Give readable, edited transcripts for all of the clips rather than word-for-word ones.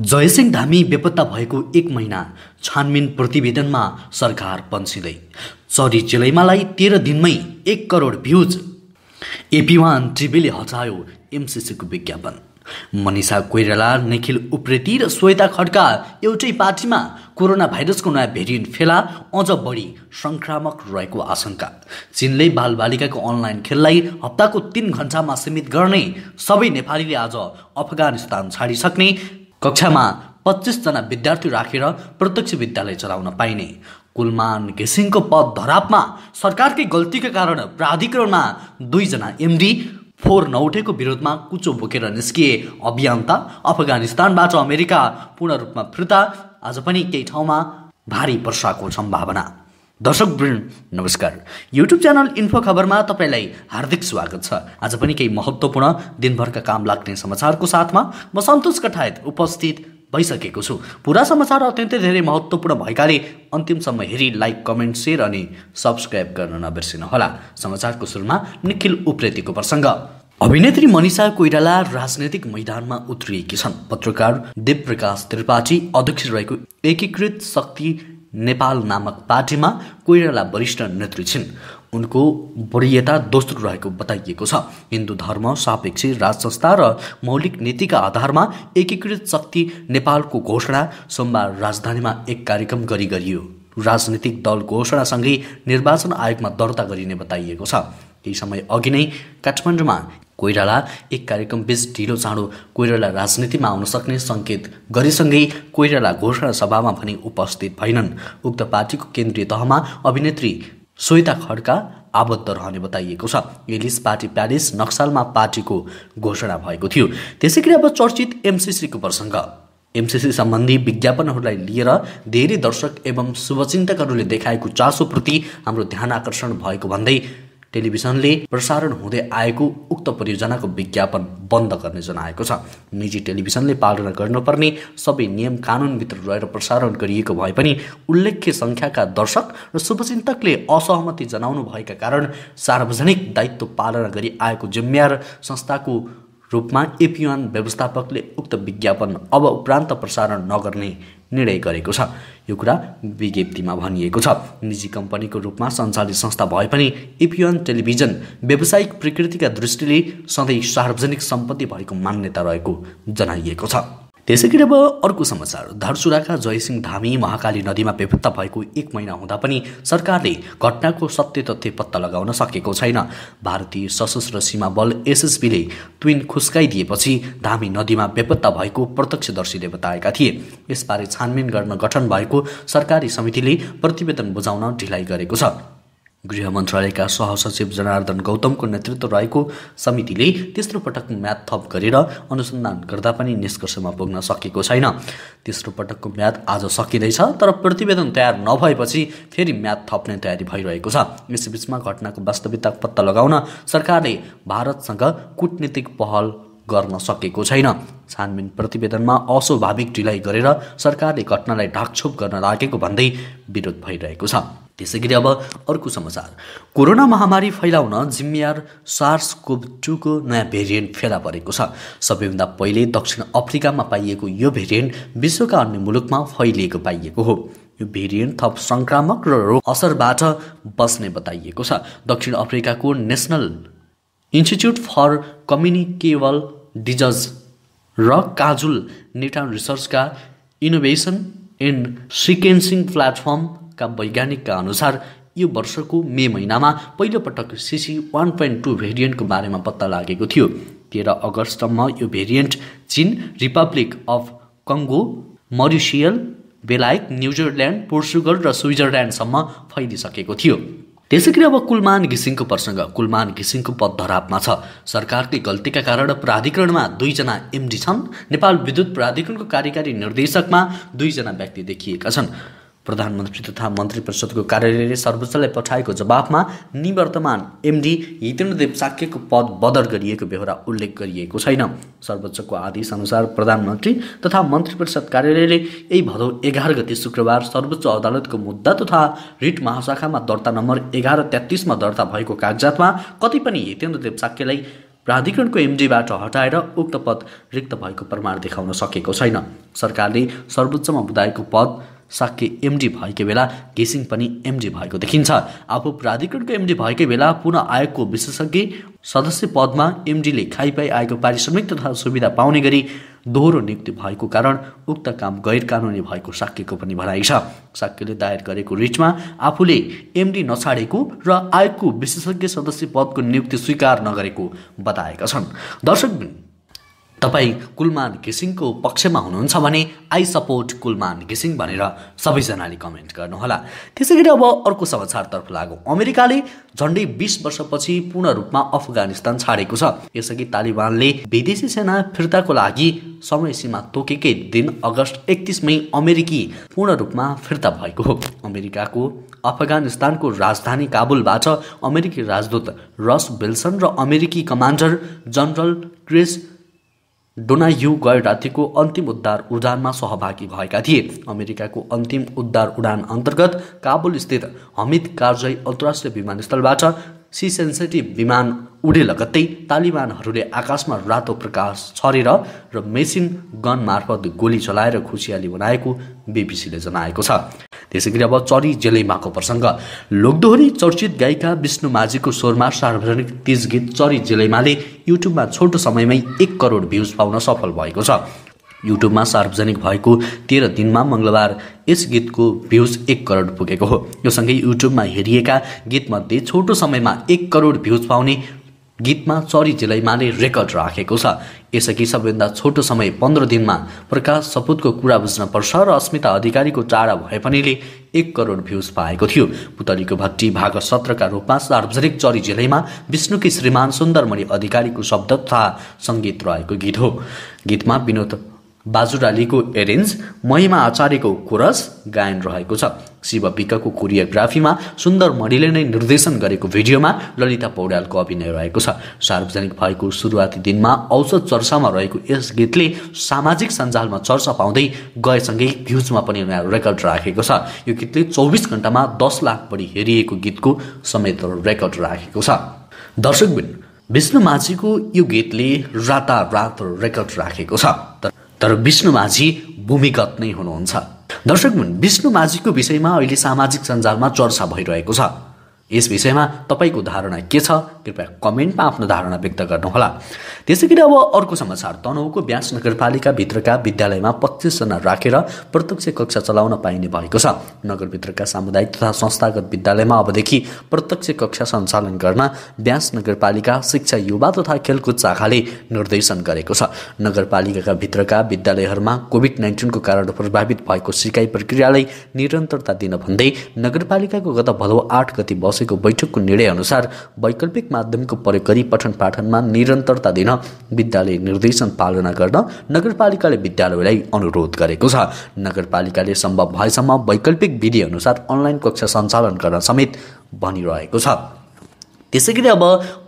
जयसिंह धामी बेपत्ता भएको 1 महिना छानबिन प्रतिवेदनमा सरकार पन्सिँदै चरी चिलैमालाई 13 दिनमै 1 करोड भ्युज। AP1 टिभीले हटायो MCCको विज्ञापन। मनिषा कोइराला, निखिल उप्रेती र श्वेता खड्का एउटै पार्टीमा कोरोना भाइरसको नयाँ भेरिएन्ट फेला अझ बढी संक्रामक रहेको आशंका। चीनले बालबालिकाको अनलाइन खेललाई हप्ताको 3 घण्टामा सीमित गर्ने, सबै नेपालीले आज अफगानिस्तान छाडिसक्ने, कक्षामा 25 जना विद्यार्थी राखेर प्रत्यक्ष विद्यालय चलाउन पाइने, कुलमान घिसिङको पद धरापमा सरकारकै गल्तीका कारण प्राधिकरणमा 2 जना MD, फोहोर नउठेको विरोधमा कुचो बोकेर निस्किए अभियन्ता, अफगानिस्तानबाट अमेरिका पूर्ण रूपमा फिर्ता, आज पनि केही ठाउँमा भारी वर्षाको सम्भावना। दर्शकवृन्द नमस्कार, युट्युब च्यानल इन्फो खबरमा तपाईलाई हार्दिक स्वागत छ। आज पनि केही महत्त्वपूर्ण दिनभरका काम लाग्ने समाचारको साथमा म सन्तोष कठायत उपस्थित भइसकेको छु। पुरा समाचार अत्यन्तै धेरै महत्त्वपूर्ण भएकाले अन्तिमसम्म हेरी लाइक, कमेन्ट, सेयर अनि सब्स्क्राइब गर्न नबिर्सिनुहोला। समाचारको सुरुमा निखिल उप्रेतीको प्रसङ्ग। अभिनेत्री मनिषा कोइराला राजनैतिक मैदानमा उत्रिएकी छन्। पत्रकार देवप्रकाश त्रिपाठी अध्यक्ष रहेको एकीकृत शक्ति नेपाल नामक पार्टीमा कोइराला वरिष्ठ नेत्री छिन्। उनको वरियता दोस्रो रहेको बताइएको छ। हिन्दू धर्म सापेक्षी राज संस्था र मौलिक नीतिका आधारमा एकीकृत शक्ति नेपालको घोषणा सोमबार राजधानीमा एक कार्यक्रम गरियो। राजनीतिक दल घोषणासँगै निर्वाचन आयोगमा दर्ता गरिने बताइएको छ। केही समय अघि नै काठमाडौँमा कोइराला एक कार्यक्रम बीच ढिलो चाँडो कोइराला राजनीतिमा आउन सक्ने सङ्केत गरेसँगै कोइराला घोषणा सभामा पनि उपस्थित भएनन्। उक्त पार्टीको केन्द्रीय तहमा अभिनेत्री श्वेता खड्का आबद्ध रहने बताइएको छ। एलिस पार्टी प्यारिस नक्सालमा पार्टीको घोषणा भएको थियो। त्यसैगरी अब चर्चित MCCको प्रसङ्ग। MCC सम्बन्धी विज्ञापनहरूलाई लिएर धेरै दर्शक एवं शुभचिन्तकहरूले देखाएको चासोप्रति हाम्रो ध्यान आकर्षण भएको भन्दै टेलिभिजनले प्रसारण हुँदै आएको उक्त परियोजनाको विज्ञापन बन्द गर्ने जनाएको छ। निजी टेलिभिजनले पालना गर्नुपर्ने सबै नियम कानुनभित्र रहेर प्रसारण गरिएको भए पनि उल्लेख्य सङ्ख्याका दर्शक र शुभचिन्तकले असहमति जनाउनु भएका कारण सार्वजनिक दायित्व पालना गरी आएको जिम्मेवार संस्थाको रूपमा AP1 व्यवस्थापकले उक्त विज्ञापन अब उपरान्त प्रसारण नगर्ने निर्णय गरेको छ। यो कुरा विज्ञप्तिमा भनिएको छ। निजी कम्पनीको रूपमा सञ्चालित संस्था भए पनि AP1 टेलिभिजन व्यावसायिक प्रकृतिका दृष्टिले सधैँ सार्वजनिक सम्पत्ति भएको मान्यता रहेको जनाइएको छ। त्यसैगरी अब अर्को समाचार। धरचुराका जयसिंह धामी महाकाली नदीमा बेपत्ता भएको 1 महिना हुँदा पनि सरकारले घटनाको सत्य तथ्य पत्ता लगाउन सकेको छैन। भारतीय सशस्त्र सीमा बल SSBले ट्विन खुस्काइदिएपछि धामी नदीमा बेपत्ता भएको प्रत्यक्षदर्शीले बताएका थिए। यसबारे छानबिन गर्न गठन भएको सरकारी समितिले प्रतिवेदन बुझाउन ढिलाइ गरेको छ। गृह मन्त्रालयका सहसचिव जनार्दन गौतमको नेतृत्व रहेको समितिले तेस्रो पटक म्याद थप गरेर अनुसन्धान गर्दा पनि निष्कर्षमा पुग्न सकेको छैन। तेस्रो पटकको म्याद आज सकिँदैछ, तर प्रतिवेदन तयार नभएपछि फेरि म्याद थप्ने तयारी भइरहेको छ। यसबीचमा घटनाको वास्तविकता पत्ता लगाउन सरकारले भारतसँग कूटनीतिक पहल गर्न सकेको छैन। छानबिन प्रतिवेदनमा अस्वाभाविक ढिलाइ गरेर सरकारले घटनालाई ढाकछोप गर्न लागेको भन्दै विरोध भइरहेको छ। त्यसैगरी अब अर्को समाचार। कोरोना महामारी फैलाउन जिम्मेवार SARS-CoV-2 को नयाँ भेरिएन्ट फेला परेको छ। सबैभन्दा पहिले दक्षिण अफ्रिकामा पाइएको यो भेरिएन्ट विश्वका अन्य मुलुकमा फैलिएको पाइएको हो। यो भेरिएन्ट थप संक्रामक र रोग असरबाट बस्ने बताइएको छ। दक्षिण अफ्रिकाको national institute for communicable disease र काजुल नेटाल रिसर्चका इनोभेसन एन्ड सिक्वेन्सिङ प्लेटफर्मका वैज्ञानिकका अनुसार यो वर्षको मे महिनामा पहिलो पटक CC1.2 भेरिएन्टको बारेमा पत्ता लागेको थियो। 13 अगस्तसम्म यो भेरिएन्ट चीन, रिपब्लिक अफ कङ्गो, मरिसियस, बेलायत, न्युजिल्यान्ड, पोर्चुगल र स्विजरल्यान्डसम्म फैलिसकेको थियो। त्यसैगरी अब कुलमान घिसिङको प्रसङ्ग। कुलमान घिसिङको पद धरापमा छ। सरकारकै गल्तीका कारण प्राधिकरणमा 2 जना MD छन्। नेपाल विद्युत प्राधिकरणको कार्यकारी निर्देशकमा 2 जना व्यक्ति देखिएका छन्। प्रधानमन्त्री तथा मन्त्री परिषदको कार्यालयले सर्वोच्चलाई पठाएको जवाफमा निवर्तमान MD हितेन्द्रदेव साक्यको पद बदर गरिएको बेहोरा उल्लेख गरिएको छैन। सर्वोच्चको आदेश अनुसार प्रधानमन्त्री तथा मन्त्री परिषद कार्यालयले यही भदौ 11 गते शुक्रबार सर्वोच्च अदालतको मुद्दा तथा रिट महाशाखामा दर्ता नम्बर 1133 मा दर्ता भएको कागजातमा कतै पनि हितेन्द्रदेव साक्यलाई प्राधिकरणको एमडीबाट हटाएर उक्त पद रिक्त भएको प्रमाण देखाउन सकेको छैन। सरकारले सर्वोच्चमा बुझाएको पद साक्य एमडी भएकै बेला घिसिङ पनि एमडी भएको देखिन्छ। आफू प्राधिकरणको एमडी भएकै बेला पुनः आयोगको विशेषज्ञ सदस्य पदमा एमडीले खाइपाई आएको पारिश्रमिक तथा सुविधा पाउने गरी दोहोरो नियुक्ति भएको कारण उक्त काम गैर कानुनी भएको साक्यको पनि भनाइ छ। साक्यले दायर गरेको रिटमा आफूले एमडी नछाडेको र आयोगको विशेषज्ञ सदस्य पदको नियुक्ति स्वीकार नगरेको बताएका छन्। दर्शक, तपाईँ कुलमान घिसिङको पक्षमा हुनुहुन्छ भने आई सपोर्ट कुलमान घिसिङ भनेर सबैजनाले कमेन्ट गर्नुहोला। त्यसैगरी अब अर्को समाचारतर्फ लागौँ। अमेरिकाले झन्डै 20 वर्षपछि पूर्ण रूपमा अफगानिस्तान छाडेको छ। यसअघि तालिबानले विदेशी सेना फिर्ताको लागि समय सीमा तोकेकै दिन अगस्त 31 मई अमेरिकी पूर्ण रूपमा फिर्ता भएको हो। अमेरिकाको अफगानिस्तानको राजधानी काबुलबाट अमेरिकी राजदूत रस विल्सन र अमेरिकी कमान्डर जनरल क्रिस डोनाह्यू गए रातिको अन्तिम उद्धार उडानमा सहभागी भएका थिए। अमेरिकाको अन्तिम उद्धार उडान अन्तर्गत काबुल स्थित हमिद कारजाई अन्तर्राष्ट्रिय विमानस्थलबाट सी सेन्सिटिभ विमान उडे लगत्तै तालिबानहरूले आकाशमा रातो प्रकाश छरेर र मेसिन गन मार्फत गोली चलाएर खुसियाली बनाएको बीबीसीले जनाएको छ। त्यसैगरी अब चरी जेलैमाको प्रसङ्ग। लोकदोहोरी चर्चित गायिका विष्णु माझीको स्वरमा सार्वजनिक तीज गीत चरी जेलैमाले युट्युबमा छोटो समयमै 1 करोड भ्युज पाउन सफल भएको छ। युट्युबमा सार्वजनिक भएको 13 दिनमा मङ्गलबार यस गीतको भ्युज 1 करोड पुगेको हो। यो सँगै युट्युबमा हेरिएका गीतमध्ये छोटो समयमा 1 करोड भ्युज पाउने गीतमा चरी जेलैमाले रेकर्ड राखेको छ। यसअघि सबैभन्दा छोटो समय 15 दिनमा प्रकाश सपुतको कुरा बुझ्न पर्छ र अस्मिता अधिकारीको टाढा भए पनिले 1 करोड भ्युज पाएको थियो। पुतलीको भट्टी भाग 17 का रूपमा सार्वजनिक चरी जेलैमा विष्णुकी श्रीमान सुन्दरमणि अधिकारीको शब्द तथा सङ्गीत रहेको गीत हो। गीतमा विनोद बाजुरालीको एरेन्ज, महिमा आचार्यको कोरस गायन रहेको छ। शिव विकको कोरियोग्राफीमा सुन्दरमणिले नै निर्देशन गरेको भिडियोमा ललिता पौड्यालको अभिनय रहेको छ। सार्वजनिक भएको सुरुवाती दिनमा औसत चर्चामा रहेको यस गीतले सामाजिक सञ्जालमा चर्चा पाउँदै गएसँगै भ्युजमा पनि नयाँ रेकर्ड राखेको छ। यो गीतले 24 घण्टामा 10 लाख बढी हेरिएको गीतको समेत रेकर्ड राखेको छ। दर्शकबिन, विष्णु माझीको यो गीतले रातारात रेकर्ड राखेको छ। तर विष्णु माझी भूमिगत नै हुनुहुन्छ। दर्शकबिन, विष्णु माझीको विषयमा अहिले सामाजिक सञ्जालमा चर्चा भइरहेको छ। यस विषयमा तपाईँको धारणा के छ? कृपया कमेन्टमा आफ्नो धारणा व्यक्त गर्नुहोला। त्यसैगरी अब अर्को समाचार। तनहुँको ब्यास नगरपालिका भित्रका विद्यालयमा 25 जना राखेर प्रत्यक्ष कक्षा चलाउन पाइने भएको छ। नगरभित्रका सामुदायिक तथा संस्थागत विद्यालयमा अबदेखि प्रत्यक्ष कक्षा सञ्चालन गर्न ब्यास नगरपालिका शिक्षा, युवा तथा खेलकुद शाखाले निर्देशन गरेको छ। नगरपालिकाका भित्रका विद्यालयहरूमा कोभिड-19 को कारण प्रभावित भएको सिकाइ प्रक्रियालाई निरन्तरता दिन भन्दै नगरपालिकाको गत भदौ 8 गते बसेको बैठकको निर्णय अनुसार वैकल्पिक माध्यमको प्रयोग गरी पठन पाठनमा निरन्तरता दिन विद्यालय निर्देशन पालना गर्न नगरपालिकाले विद्यालयलाई अनुरोध गरेको छ। नगरपालिकाले सम्भव भएसम्म वैकल्पिक विधि अनुसार अनलाइन कक्षा सञ्चालन गर्न समेत भनिरहेको छ। त्यसैगरी अब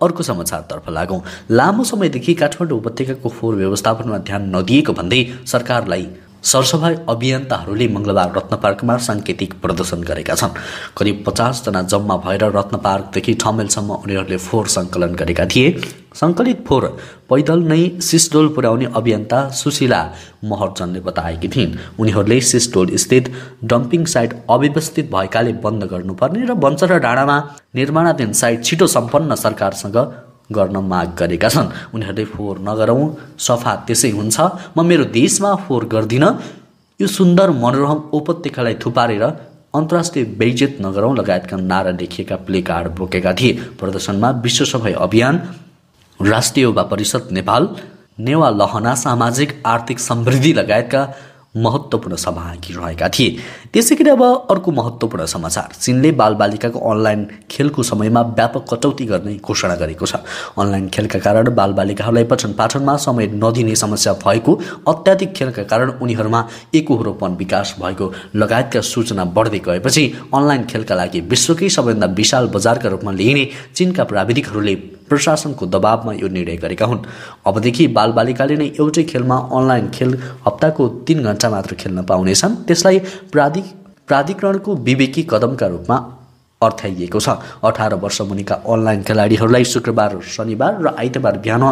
अर्को समाचारतर्फ लागौँ। लामो समयदेखि काठमाडौँ उपत्यकाको फोहोर व्यवस्थापनमा ध्यान नदिएको भन्दै सरकारलाई सरसफाई अभियन्ताहरूले मङ्गलबार रत्नपार्कमा साङ्केतिक प्रदर्शन गरेका छन्। करिब 50 जना जम्मा भएर रत्नपार्कदेखि ठमेलसम्म उनीहरूले फोहोर सङ्कलन गरेका थिए। सङ्कलित फोहोर पैदल नै सिस्टोल पुर्याउने अभियन्ता सुशीला महर्जनले बताएकी थिइन्। उनीहरूले सिस्टोल स्थित डम्पिङ साइट अव्यवस्थित भएकाले बन्द गर्नुपर्ने र बन्चरा डाँडामा निर्माणाधीन साइट छिटो सम्पन्न सरकारसँग गर्न माग गरेका छन्। उनीहरूले फोहोर नगरौँ, सफा त्यसै हुन्छ, म मेरो देशमा फोहोर गर्दिनँ, यो सुन्दर मनोरम उपत्यकालाई थुपारेर अन्तर्राष्ट्रिय बेइज्जत नगरौँ लगायतका नारा लेखिएका प्ले कार्ड बोकेका थिए। प्रदर्शनमा विश्व सफाई अभियान, राष्ट्रिय युवा परिषद नेपाल, नेवा लहना सामाजिक आर्थिक समृद्धि लगायतका महत्त्वपूर्ण सहभागी रहेका थिए। त्यसैगरी अब अर्को महत्त्वपूर्ण समाचार। चीनले बालबालिकाको अनलाइन खेलको समयमा व्यापक कटौती गर्ने घोषणा गरेको छ। अनलाइन खेलका कारण बालबालिकाहरूलाई पठन पाठनमा समय नदिने समस्या भएको, अत्याधिक खेलका कारण उनीहरूमा एकोहोरोपन विकास भएको लगायतका सूचना बढ्दै गएपछि अनलाइन खेलका लागि विश्वकै सबैभन्दा विशाल बजारका रूपमा लिइने चीनका प्राविधिकहरूले प्रशासनको दबावमा यो निर्णय गरेका हुन्। अबदेखि बालबालिकाले नै एउटै खेलमा अनलाइन खेल हप्ताको 3 घण्टा मात्र खेल्न पाउनेछन्। त्यसलाई प्राधिकरणको विवेकी कदमका रूपमा अर्थाइएको छ। 18 वर्ष मुनिका अनलाइन खेलाडीहरूलाई शुक्रबार, शनिबार र आइतबार बिहान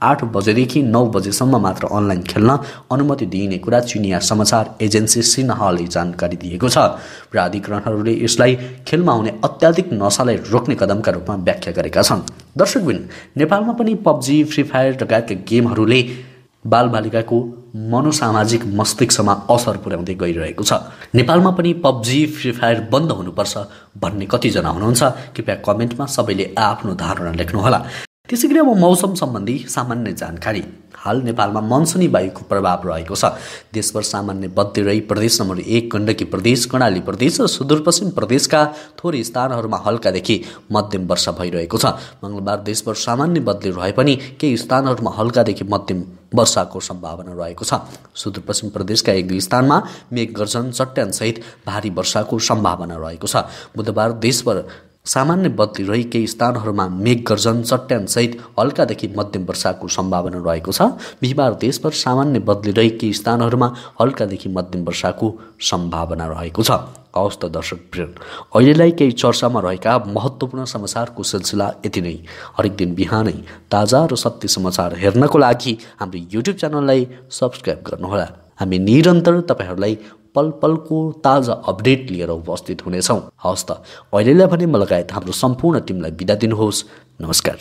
8 बजेदेखि 9 बजेसम्म मात्र अनलाइन खेल्न अनुमति दिइने कुरा चिनिया समाचार एजेन्सी सिन्हाले जानकारी दिएको छ। प्राधिकरणहरूले यसलाई खेलमा हुने अत्याधिक नशालाई रोक्ने कदमका रूपमा व्याख्या गरेका छन्। दर्शकबिन, नेपालमा पनि पब्जी, फ्री फायर लगायतका गेमहरूले बालबालिकाको मनोसामाजिक मस्तिष्कमा असर पुर्याउँदै गइरहेको छ। नेपालमा पनि पब्जी, फ्री फायर बन्द हुनुपर्छ भन्ने कतिजना हुनुहुन्छ? कृपया कमेन्टमा सबैले आफ्नो धारणा लेख्नुहोला। त्यसैगरी अब मौसम सम्बन्धी सामान्य जानकारी। हाल नेपालमा मनसुनी वायुको प्रभाव रहेको छ। देशभर सामान्य बदली रही प्रदेश नम्बर 1 गण्डकी प्रदेश, कर्णाली प्रदेश र सुदूरपश्चिम प्रदेशका थोरै स्थानहरूमा हल्कादेखि मध्यम वर्षा भइरहेको छ। मङ्गलबार देशभर सामान्य बदली रहे पनि केही स्थानहरूमा हल्कादेखि मध्यम वर्षाको सम्भावना रहेको छ। सुदूरपश्चिम प्रदेशका 1-2 स्थानमा मेघगर्जन, चट्याङसहित भारी वर्षाको सम्भावना रहेको छ। बुधबार देशभर सामान्य बदली रही केही स्थानहरूमा मेघगर्जन, चट्याङसहित हल्कादेखि मध्यम वर्षाको सम्भावना रहेको छ। बिहिबार देशभर सामान्य बदली रही केही स्थानहरूमा हल्कादेखि मध्यम वर्षाको सम्भावना रहेको छ। हवस् त दर्शकवृन्द, अहिलेलाई केही चर्चामा रहेका महत्त्वपूर्ण समाचारको सिलसिला यति नै। हरेक दिन बिहानै ताजा र सत्य समाचार हेर्नको लागि हाम्रो युट्युब च्यानललाई सब्सक्राइब गर्नुहोला। हामी निरन्तर तपाईँहरूलाई पल पलको ताजा अपडेट लिएर उपस्थित हुनेछौँ। हवस् त, अहिलेलाई भने म लगायत हाम्रो सम्पूर्ण टिमलाई बिदा दिनुहोस्। नमस्कार।